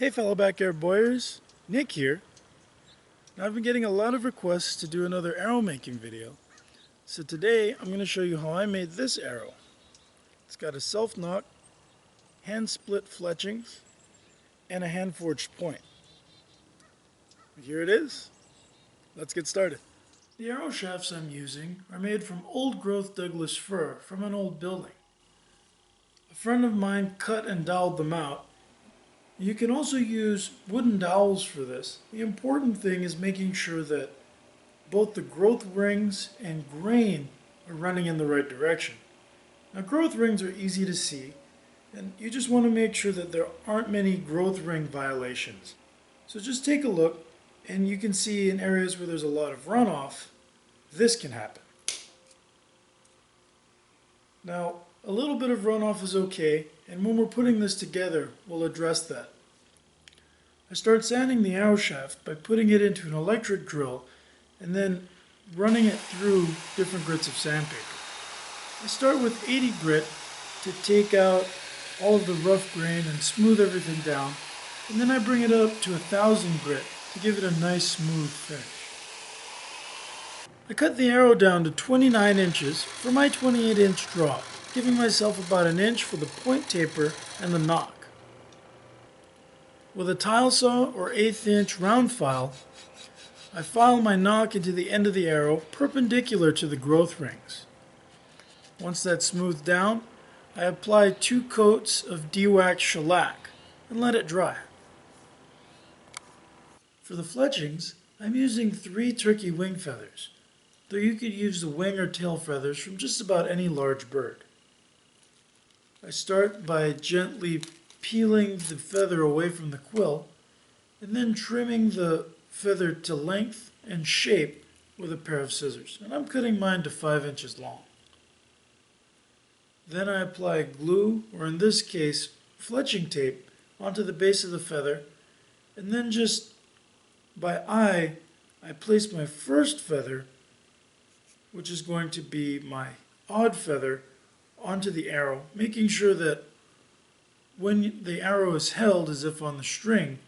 Hey fellow backyard boyers, Nick here. Now I've been getting a lot of requests to do another arrow making video. So today I'm going to show you how I made this arrow. It's got a self-nock, hand split fletchings, and a hand forged point. Here it is. Let's get started. The arrow shafts I'm using are made from old growth Douglas fir from an old building. A friend of mine cut and doweled them out. You can also use wooden dowels for this. The important thing is making sure that both the growth rings and grain are running in the right direction. Now growth rings are easy to see, and you just want to make sure that there aren't many growth ring violations. So just take a look, and you can see in areas where there's a lot of runoff, this can happen. Now a little bit of runoff is okay, and when we're putting this together, we'll address that. I start sanding the arrow shaft by putting it into an electric drill and then running it through different grits of sandpaper. I start with 80 grit to take out all of the rough grain and smooth everything down, and then I bring it up to 1000 grit to give it a nice smooth finish. I cut the arrow down to 29 inches for my 28-inch draw, giving myself about an inch for the point taper and the nock. With a tile saw or 1/8 inch round file, I file my nock into the end of the arrow perpendicular to the growth rings. Once that's smoothed down, I apply 2 coats of de-waxed shellac and let it dry. For the fletchings, I'm using 3 turkey wing feathers, though you could use the wing or tail feathers from just about any large bird. I start by gently peeling the feather away from the quill and then trimming the feather to length and shape with a pair of scissors. And I'm cutting mine to 5 inches long. Then I apply glue, or in this case, fletching tape, onto the base of the feather, and then just by eye, I place my first feather, which is going to be my odd feather, onto the arrow, making sure that when the arrow is held as if on the string,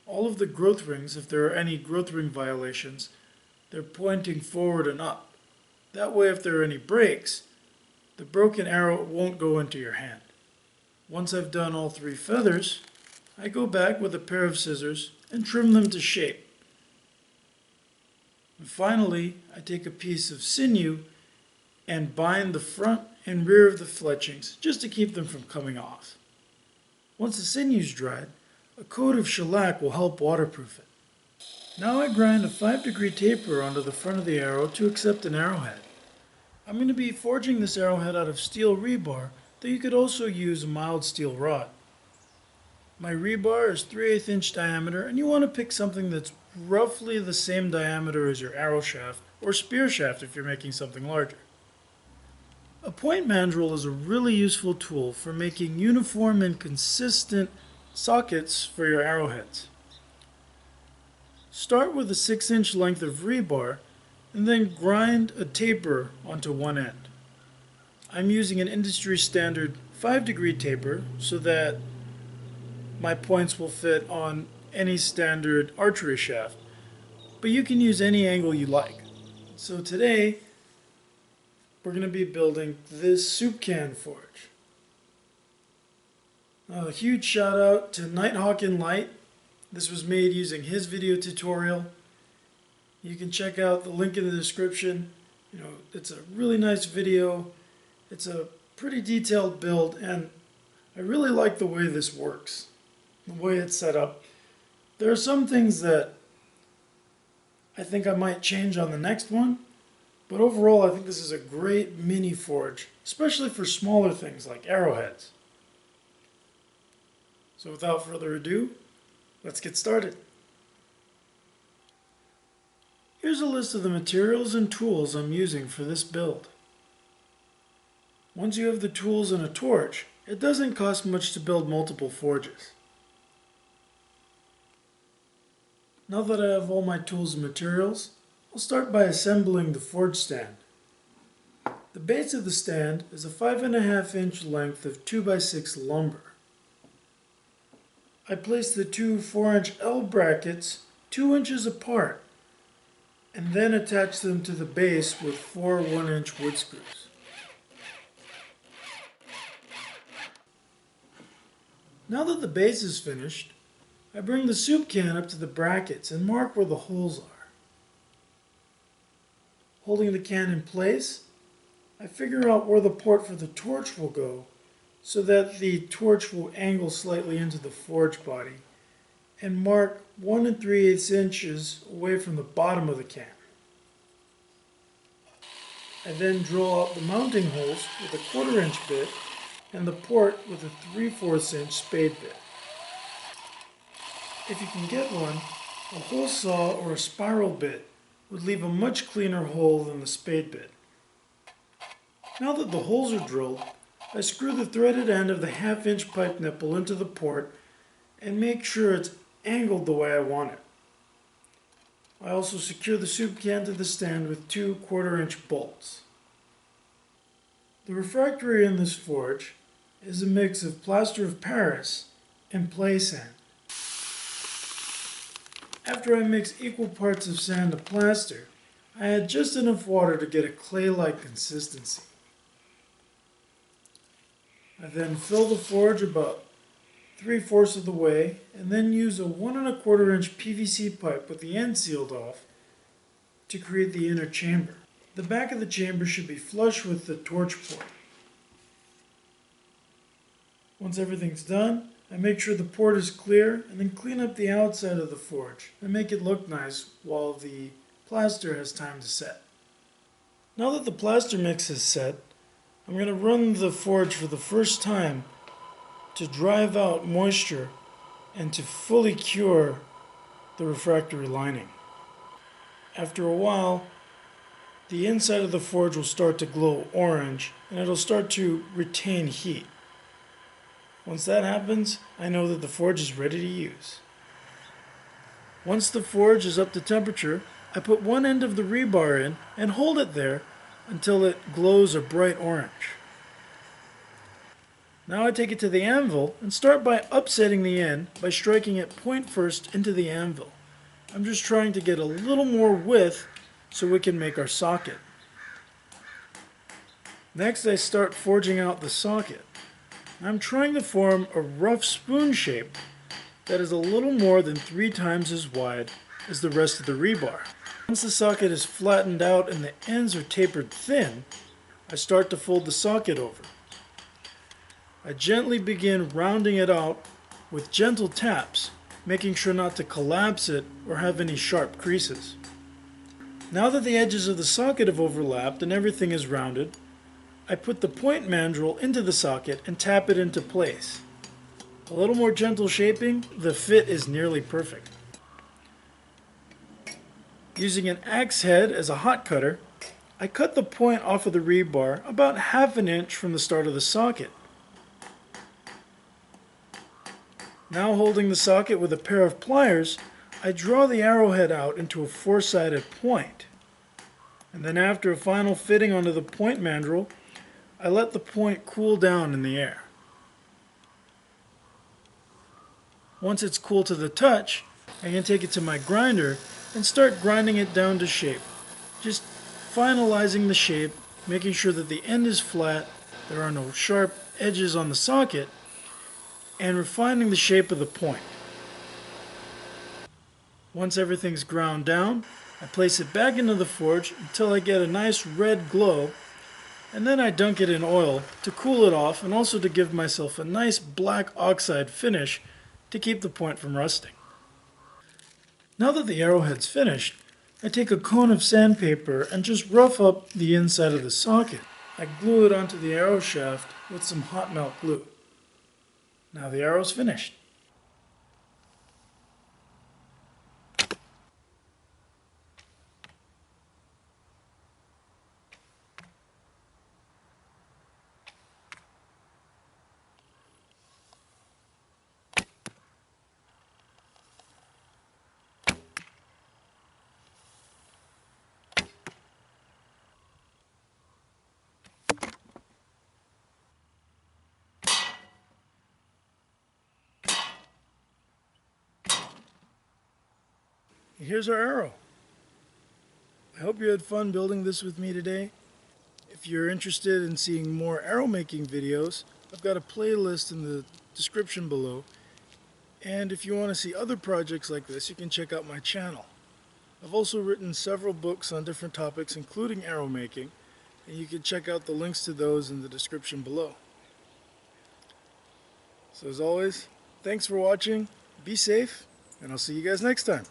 all of the growth rings, if there are any growth ring violations, they're pointing forward and up. That way, if there are any breaks, the broken arrow won't go into your hand. Once I've done all 3 feathers, I go back with a pair of scissors and trim them to shape. And finally, I take a piece of sinew and bind the front and rear of the fletchings just to keep them from coming off. Once the sinew's dried, a coat of shellac will help waterproof it. Now I grind a 5-degree taper onto the front of the arrow to accept an arrowhead. I'm going to be forging this arrowhead out of steel rebar, though you could also use a mild steel rod. My rebar is 3/8 inch diameter, and you want to pick something that's roughly the same diameter as your arrow shaft, or spear shaft if you're making something larger. A point mandrel is a really useful tool for making uniform and consistent sockets for your arrowheads. Start with a 6-inch length of rebar and then grind a taper onto one end. I'm using an industry standard 5-degree taper so that my points will fit on any standard archery shaft, but you can use any angle you like. So today, we're going to be building this soup can forge. A huge shout out to Nighthawk in Light. This was made using his video tutorial. You can check out the link in the description. It's a really nice video. It's a pretty detailed build, and I really like the way this works, the way it's set up. There are some things that I think I might change on the next one, but overall I think this is a great mini forge, especially for smaller things like arrowheads. So without further ado, let's get started. Here's a list of the materials and tools I'm using for this build. Once you have the tools and a torch, it doesn't cost much to build multiple forges. Now that I have all my tools and materials, I'll start by assembling the forge stand. The base of the stand is a 5.5 inch length of 2x6 lumber. I place the two 4-inch L brackets 2 inches apart and then attach them to the base with 4 1-inch wood screws. Now that the base is finished, I bring the soup can up to the brackets and mark where the holes are. Holding the can in place, I figure out where the port for the torch will go so that the torch will angle slightly into the forge body, and mark 1 3/8 inches away from the bottom of the can. I then drill out the mounting holes with a 1/4 inch bit and the port with a 3/4 inch spade bit. If you can get one, a hole saw or a spiral bit would leave a much cleaner hole than the spade bit. Now that the holes are drilled, I screw the threaded end of the 1/2 inch pipe nipple into the port and make sure it's angled the way I want it. I also secure the soup can to the stand with 2 1/4 inch bolts. The refractory in this forge is a mix of plaster of Paris and play sand. After I mix equal parts of sand and plaster, I add just enough water to get a clay-like consistency. I then fill the forge about 3/4 of the way and then use a 1 1/4 inch PVC pipe with the end sealed off to create the inner chamber. The back of the chamber should be flush with the torch port. Once everything's done, I make sure the port is clear and then clean up the outside of the forge and make it look nice while the plaster has time to set. Now that the plaster mix is set, I'm going to run the forge for the first time to drive out moisture and to fully cure the refractory lining. After a while, the inside of the forge will start to glow orange and it'll start to retain heat. Once that happens, I know that the forge is ready to use. Once the forge is up to temperature, I put one end of the rebar in and hold it there until it glows a bright orange. Now I take it to the anvil and start by upsetting the end by striking it point first into the anvil. I'm just trying to get a little more width so we can make our socket. Next I start forging out the socket. I'm trying to form a rough spoon shape that is a little more than 3 times as wide as the rest of the rebar. Once the socket is flattened out and the ends are tapered thin, I start to fold the socket over. I gently begin rounding it out with gentle taps, making sure not to collapse it or have any sharp creases. Now that the edges of the socket have overlapped and everything is rounded, I put the point mandrel into the socket and tap it into place. A little more gentle shaping, the fit is nearly perfect. Using an axe head as a hot cutter, I cut the point off of the rebar about 1/2 inch from the start of the socket. Now holding the socket with a pair of pliers, I draw the arrowhead out into a 4-sided point. And then after a final fitting onto the point mandrel, I let the point cool down in the air. Once it's cool to the touch, I can take it to my grinder and start grinding it down to shape. Just finalizing the shape, making sure that the end is flat, there are no sharp edges on the socket, and refining the shape of the point. Once everything's ground down, I place it back into the forge until I get a nice red glow, and then I dunk it in oil to cool it off and also to give myself a nice black oxide finish to keep the point from rusting. Now that the arrowhead's finished, I take a cone of sandpaper and just rough up the inside of the socket. I glue it onto the arrow shaft with some hot melt glue. Now the arrow's finished. And here's our arrow. I hope you had fun building this with me today. If you're interested in seeing more arrow making videos, I've got a playlist in the description below. And if you want to see other projects like this, you can check out my channel. I've also written several books on different topics, including arrow making, and you can check out the links to those in the description below. So as always, thanks for watching, be safe, and I'll see you guys next time.